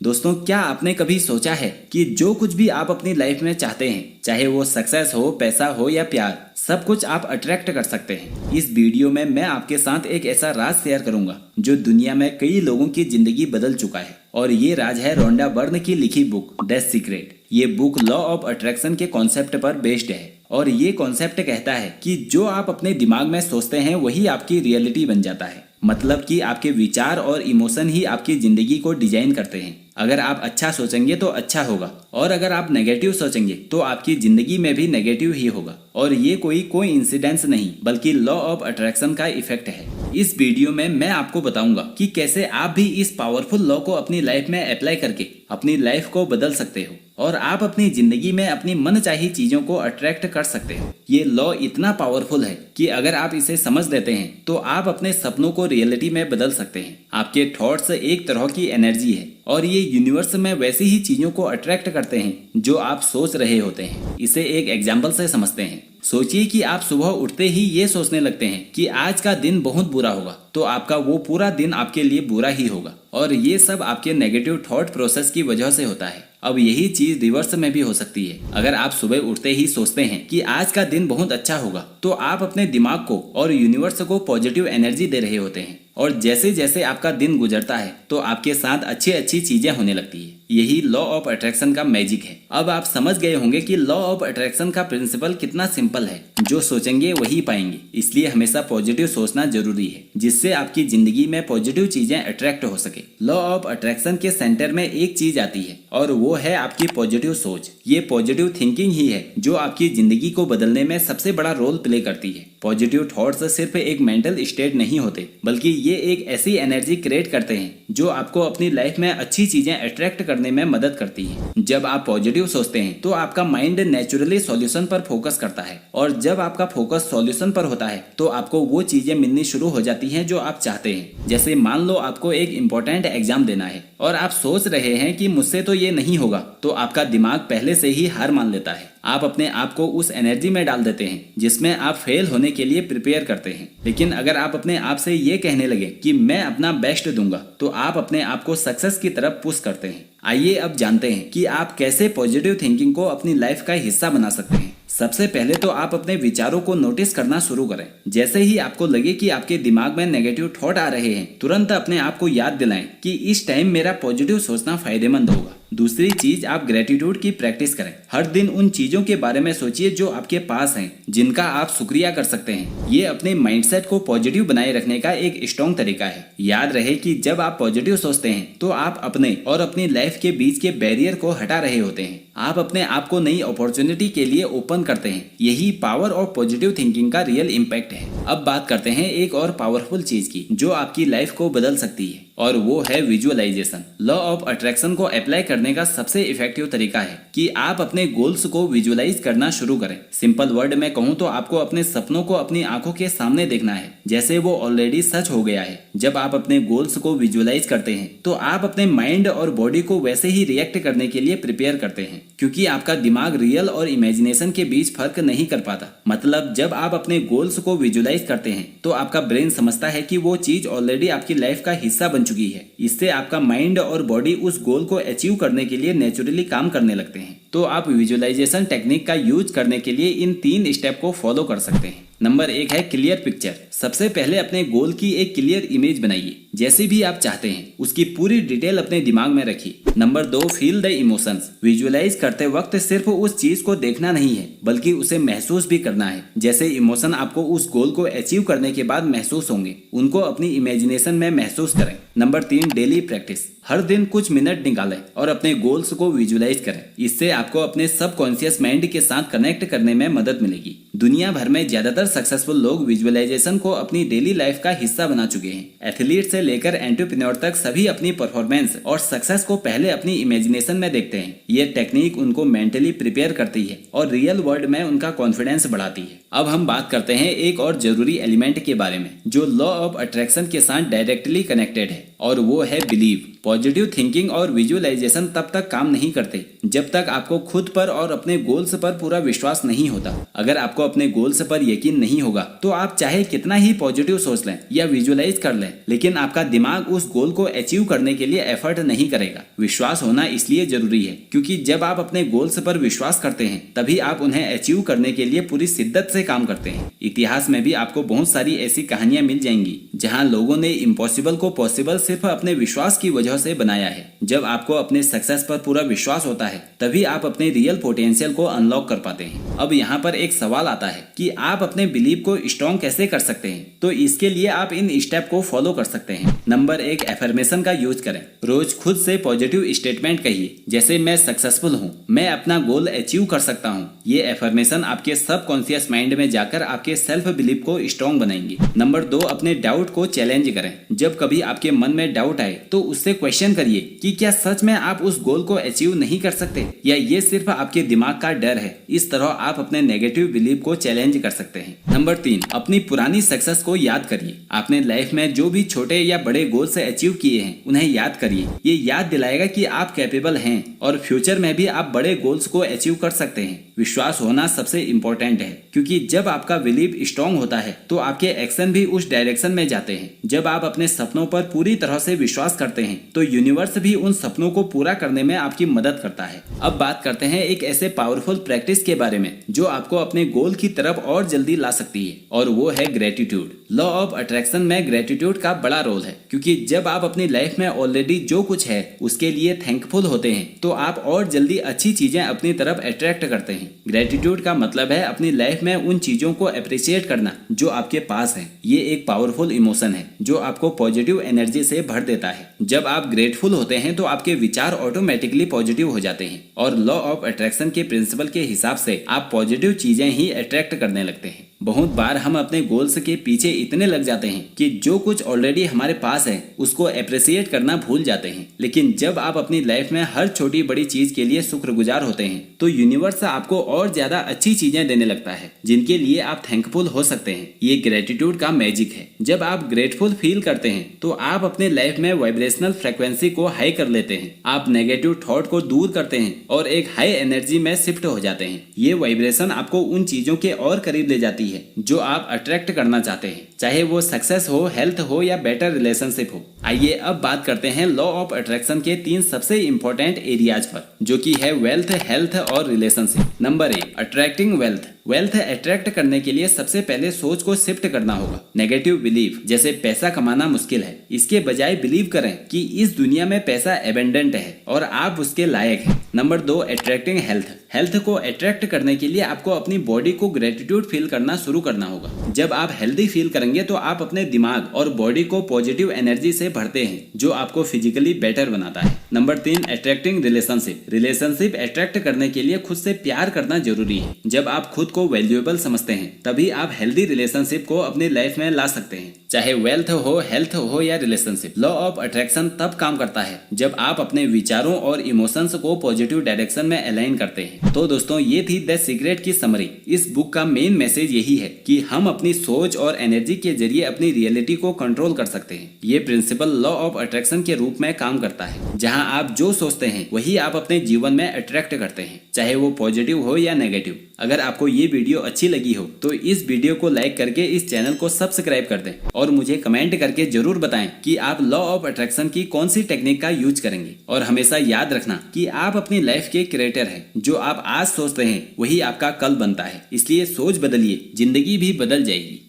दोस्तों, क्या आपने कभी सोचा है कि जो कुछ भी आप अपनी लाइफ में चाहते हैं, चाहे वो सक्सेस हो, पैसा हो या प्यार, सब कुछ आप अट्रैक्ट कर सकते हैं। इस वीडियो में मैं आपके साथ एक ऐसा राज शेयर करूंगा जो दुनिया में कई लोगों की जिंदगी बदल चुका है। और ये राज है रोंडा बर्न की लिखी बुक द सीक्रेट। ये बुक लॉ ऑफ अट्रैक्शन के कॉन्सेप्ट पर बेस्ड है और ये कॉन्सेप्ट कहता है कि जो आप अपने दिमाग में सोचते हैं वही आपकी रियलिटी बन जाता है। मतलब कि आपके विचार और इमोशन ही आपकी जिंदगी को डिजाइन करते हैं। अगर आप अच्छा सोचेंगे तो अच्छा होगा और अगर आप नेगेटिव सोचेंगे तो आपकी जिंदगी में भी नेगेटिव ही होगा। और ये कोई इंसिडेंस नहीं बल्कि लॉ ऑफ अट्रैक्शन का इफेक्ट है। इस वीडियो में मैं आपको बताऊंगा कि कैसे आप भी इस पावरफुल लॉ को अपनी लाइफ में अप्लाई करके अपनी लाइफ को बदल सकते हो और आप अपनी जिंदगी में अपनी मनचाही चीजों को अट्रैक्ट कर सकते हो। ये लॉ इतना पावरफुल है कि अगर आप इसे समझ लेते हैं तो आप अपने सपनों को रियलिटी में बदल सकते हैं। आपके थॉट्स एक तरह की एनर्जी है और ये यूनिवर्स में वैसी ही चीजों को अट्रैक्ट करते हैं जो आप सोच रहे होते हैं। इसे एक एग्जाम्पल से समझते हैं। सोचिए कि आप सुबह उठते ही ये सोचने लगते हैं कि आज का दिन बहुत बुरा होगा, तो आपका वो पूरा दिन आपके लिए बुरा ही होगा। और ये सब आपके नेगेटिव थॉट प्रोसेस की वजह से होता है। अब यही चीज रिवर्स में भी हो सकती है। अगर आप सुबह उठते ही सोचते हैं कि आज का दिन बहुत अच्छा होगा, तो आप अपने दिमाग को और यूनिवर्स को पॉजिटिव एनर्जी दे रहे होते हैं। और जैसे जैसे आपका दिन गुजरता है तो आपके साथ अच्छी अच्छी चीजें होने लगती है। यही लॉ ऑफ अट्रैक्शन का मैजिक है। अब आप समझ गए होंगे कि लॉ ऑफ अट्रैक्शन का प्रिंसिपल कितना सिंपल है। जो सोचेंगे वही पाएंगे, इसलिए हमेशा पॉजिटिव सोचना जरूरी है जिससे आपकी जिंदगी में पॉजिटिव चीजें अट्रैक्ट हो सके। लॉ ऑफ अट्रैक्शन के सेंटर में एक चीज आती है और वो है आपकी पॉजिटिव सोच। ये पॉजिटिव थिंकिंग ही है जो आपकी जिंदगी को बदलने में सबसे बड़ा रोल प्ले करती है। पॉजिटिव थॉट्स सिर्फ एक मेंटल स्टेट नहीं होते, बल्कि ये एक ऐसी एनर्जी क्रिएट करते हैं जो आपको अपनी लाइफ में अच्छी चीजें अट्रैक्ट करने में मदद करती है। जब आप पॉजिटिव सोचते हैं तो आपका माइंड नेचुरली सॉल्यूशन पर फोकस करता है और जब आपका फोकस सॉल्यूशन पर होता है तो आपको वो चीजें मिलनी शुरू हो जाती हैं जो आप चाहते हैं। जैसे मान लो आपको एक इम्पोर्टेंट एग्जाम देना है और आप सोच रहे हैं कि मुझसे तो ये नहीं होगा, तो आपका दिमाग पहले से ही हार मान लेता है। आप अपने आप को उस एनर्जी में डाल देते हैं जिसमें आप फेल होने के लिए प्रिपेयर करते हैं। लेकिन अगर आप अपने आप से ये कहने लगे कि मैं अपना बेस्ट दूंगा, तो आप अपने आप को सक्सेस की तरफ पुश करते हैं। आइए अब जानते हैं कि आप कैसे पॉजिटिव थिंकिंग को अपनी लाइफ का हिस्सा बना सकते हैं। सबसे पहले तो आप अपने विचारों को नोटिस करना शुरू करें। जैसे ही आपको लगे कि आपके दिमाग में नेगेटिव थॉट आ रहे हैं, तुरंत अपने आप को याद दिलाएं कि इस टाइम मेरा पॉजिटिव सोचना फायदेमंद होगा। दूसरी चीज, आप ग्रेटिट्यूड की प्रैक्टिस करें। हर दिन उन चीजों के बारे में सोचिए जो आपके पास हैं, जिनका आप शुक्रिया कर सकते हैं। ये अपने माइंडसेट को पॉजिटिव बनाए रखने का एक स्ट्रॉन्ग तरीका है। याद रहे कि जब आप पॉजिटिव सोचते हैं तो आप अपने और अपनी लाइफ के बीच के बैरियर को हटा रहे होते हैं। आप अपने आप को नई अपॉर्चुनिटी के लिए ओपन करते हैं। यही पावर ऑफ पॉजिटिव थिंकिंग का रियल इम्पैक्ट है। अब बात करते हैं एक और पावरफुल चीज की जो आपकी लाइफ को बदल सकती है, और वो है विजुअलाइजेशन। लॉ ऑफ अट्रैक्शन को अप्लाई करने का सबसे इफेक्टिव तरीका है कि आप अपने गोल्स को विजुअलाइज करना शुरू करें। सिंपल वर्ड में कहूँ तो आपको अपने सपनों को अपनी आंखों के सामने देखना है जैसे वो ऑलरेडी सच हो गया है। जब आप अपने गोल्स को विजुअलाइज करते हैं तो आप अपने माइंड और बॉडी को वैसे ही रिएक्ट करने के लिए प्रिपेयर करते हैं, क्योंकि आपका दिमाग रियल और इमेजिनेशन के बीच फर्क नहीं कर पाता। मतलब जब आप अपने गोल्स को विजुअलाइज करते हैं तो आपका ब्रेन समझता है कि वो चीज ऑलरेडी आपकी लाइफ का हिस्सा बन चुकी है। इससे आपका माइंड और बॉडी उस गोल को अचीव करने के लिए नेचुरली काम करने लगते हैं। तो आप विजुअलाइजेशन टेक्निक का यूज करने के लिए इन 3 स्टेप को फॉलो कर सकते हैं। नंबर 1 है क्लियर पिक्चर। सबसे पहले अपने गोल की एक क्लियर इमेज बनाइए, जैसे भी आप चाहते हैं उसकी पूरी डिटेल अपने दिमाग में रखिए। Number 2, feel the emotions. Visualise करते वक्त सिर्फ उस चीज को देखना नहीं है बल्कि उसे महसूस भी करना है। जैसे इमोशन आपको उस गोल को अचीव करने के बाद महसूस होंगे, उनको अपनी इमेजिनेशन में महसूस करें। Number 3, daily practice. हर दिन कुछ मिनट निकालें और अपने गोल्स को विजुअलाइज करें। इससे आपको अपने सबकॉन्शियस माइंड के साथ कनेक्ट करने में मदद मिलेगी। दुनिया भर में ज्यादातर सक्सेसफुल लोग विजुअलाइजेशन को अपनी डेली लाइफ का हिस्सा बना चुके हैं। एथलीट से लेकर एंटरप्रेन्योर तक सभी अपनी परफॉर्मेंस और सक्सेस को पहले अपनी इमेजिनेशन में देखते हैं। ये टेक्निक उनको मेंटली प्रिपेयर करती है और रियल वर्ल्ड में उनका कॉन्फिडेंस बढ़ाती है। अब हम बात करते हैं एक और जरूरी एलिमेंट के बारे में जो लॉ ऑफ अट्रैक्शन के साथ डायरेक्टली कनेक्टेड है, और वो है बिलीव। पॉजिटिव थिंकिंग और विजुअलाइजेशन तब तक काम नहीं करते जब तक आपको खुद पर और अपने गोल्स पर पूरा विश्वास नहीं होता। अगर आपको अपने गोल्स पर यकीन नहीं होगा तो आप चाहे कितना ही पॉजिटिव सोच लें या विजुअलाइज कर लें, लेकिन आपका दिमाग उस गोल को अचीव करने के लिए एफर्ट नहीं करेगा। विश्वास होना इसलिए जरूरी है क्योंकि जब आप अपने गोल्स पर विश्वास करते हैं तभी आप उन्हें अचीव करने के लिए पूरी शिद्दत से काम करते हैं। इतिहास में भी आपको बहुत सारी ऐसी कहानियां मिल जाएंगी जहां लोगों ने इम्पॉसिबल को पॉसिबल सिर्फ अपने विश्वास की वजह से बनाया है। जब आपको अपने सक्सेस पर पूरा विश्वास होता है तभी आप अपने रियल पोटेंशियल को अनलॉक कर पाते हैं। अब यहाँ पर एक सवाल आता है कि आप अपने बिलीव को स्ट्रॉन्ग कैसे कर सकते हैं, तो इसके लिए आप इन स्टेप को फॉलो कर सकते हैं। नंबर 1, एफर्मेशन का यूज करें। रोज खुद से पॉजिटिव स्टेटमेंट कहिए, जैसे मैं सक्सेसफुल हूँ, मैं अपना गोल अचीव कर सकता हूँ। ये एफर्मेशन आपके सबकॉन्शियस माइंड में जाकर आपके सेल्फ बिलीव को स्ट्रॉन्ग बनाएंगे। नंबर 2, अपने डाउट को चैलेंज करें। जब कभी आपके मन में डाउट आए तो उससे क्वेश्चन करिए कि क्या सच में आप उस गोल को अचीव नहीं कर सकते या ये सिर्फ आपके दिमाग का डर है। इस तरह आप अपने नेगेटिव बिलीव को चैलेंज कर सकते हैं। नंबर 3, अपनी पुरानी सक्सेस को याद करिए। आपने लाइफ में जो भी छोटे या बड़े गोल से अचीव किए हैं उन्हें याद करिए। ये याद दिलाएगा कि आप कैपेबल हैं और फ्यूचर में भी आप बड़े गोल्स को अचीव कर सकते हैं। विश्वास होना सबसे इम्पोर्टेंट है क्योंकि जब आपका बिलीव स्ट्रॉन्ग होता है तो आपके एक्शन भी उस डायरेक्शन में जाते हैं। जब आप अपने सपनों पर पूरी तरह से विश्वास करते हैं तो यूनिवर्स भी उन सपनों को पूरा करने में आपकी मदद करता है। अब बात करते हैं एक ऐसे पावरफुल प्रैक्टिस के बारे में जो आपको अपने गोल की तरफ और जल्दी ला सकती है, और वो है ग्रेटिट्यूड। लॉ ऑफ अट्रैक्शन में ग्रेटिट्यूड का बड़ा रोल है क्योंकि जब आप अपनी लाइफ में ऑलरेडी जो कुछ है उसके लिए थैंकफुल होते हैं तो आप और जल्दी अच्छी चीजें अपनी तरफ अट्रैक्ट करते हैं। ग्रेटिट्यूड का मतलब है अपनी लाइफ में उन चीजों को अप्रिशिएट करना जो आपके पास है। ये एक पावरफुल इमोशन है जो आपको पॉजिटिव एनर्जी से भर देता है। जब आप ग्रेटफुल होते हैं तो आपके विचार ऑटोमेटिकली पॉजिटिव हो जाते हैं और लॉ ऑफ अट्रैक्शन के प्रिंसिपल के हिसाब से आप पॉजिटिव चीजें ही अट्रैक्ट करने लगते हैं। बहुत बार हम अपने गोल्स के पीछे इतने लग जाते हैं कि जो कुछ ऑलरेडी हमारे पास है उसको अप्रिशिएट करना भूल जाते हैं। लेकिन जब आप अपनी लाइफ में हर छोटी बड़ी चीज के लिए शुक्रगुजार होते हैं तो यूनिवर्स आपको और ज्यादा अच्छी चीजें देने लगता है जिनके लिए आप थैंकफुल हो सकते हैं। ये ग्रेटिट्यूड का मैजिक है। जब आप ग्रेटफुल फील करते हैं तो आप अपने लाइफ में वाइब्रेशनल फ्रिक्वेंसी को हाई कर लेते हैं। आप नेगेटिव थॉट को दूर करते हैं और एक हाई एनर्जी में शिफ्ट हो जाते हैं। ये वाइब्रेशन आपको उन चीजों के और करीब ले जाती है जो आप अट्रैक्ट करना चाहते हैं, चाहे वो सक्सेस हो, हेल्थ हो या बेटर रिलेशनशिप हो। आइए अब बात करते हैं लॉ ऑफ अट्रैक्शन के 3 सबसे इंपॉर्टेंट एरियाज पर, जो कि है वेल्थ, हेल्थ और relationship. Number 1, attracting wealth. Wealth attract करने के लिए सबसे पहले सोच को शिफ्ट करना होगा। नेगेटिव बिलीव जैसे पैसा कमाना मुश्किल है, इसके बजाय बिलीव करें कि इस दुनिया में पैसा एबेंडेंट है और आप उसके लायक हैं। Number 2, attracting health. हेल्थ को अट्रैक्ट करने के लिए आपको अपनी बॉडी को ग्रेटिट्यूड फील करना शुरू करना होगा। जब आप हेल्दी फील करेंगे तो आप अपने दिमाग और बॉडी को पॉजिटिव एनर्जी से भरते हैं जो आपको फिजिकली बेटर बनाता है। Number 3, attracting relationship. Relationship attract करने के लिए खुद से प्यार करना जरूरी है। जब आप खुद को वैल्यूएबल समझते हैं तभी आप हेल्दी रिलेशनशिप को अपनी लाइफ में ला सकते हैं, चाहे वेल्थ हो, हेल्थ हो या रिलेशनशिप। लॉ ऑफ अट्रैक्शन तब काम करता है जब आप अपने विचारों और इमोशंस को पॉजिटिव डायरेक्शन में अलाइन करते हैं। तो दोस्तों, ये थी द सीक्रेट की समरी। इस बुक का मेन मैसेज यही है कि हम अपनी सोच और एनर्जी के जरिए अपनी रियलिटी को कंट्रोल कर सकते हैं। ये प्रिंसिपल लॉ ऑफ अट्रैक्शन के रूप में काम करता है, जहां आप जो सोचते हैं वही आप अपने जीवन में अट्रैक्ट करते हैं, चाहे वो पॉजिटिव हो या नेगेटिव। अगर आपको ये वीडियो अच्छी लगी हो तो इस वीडियो को लाइक करके इस चैनल को सब्सक्राइब कर दें और मुझे कमेंट करके जरूर बताएं कि आप लॉ ऑफ अट्रैक्शन की कौन सी टेक्निक का यूज करेंगे। और हमेशा याद रखना कि आप अपनी लाइफ के क्रिएटर हैं। जो आप आज सोचते हैं वही आपका कल बनता है, इसलिए सोच बदलिए, जिंदगी भी बदल जाएगी।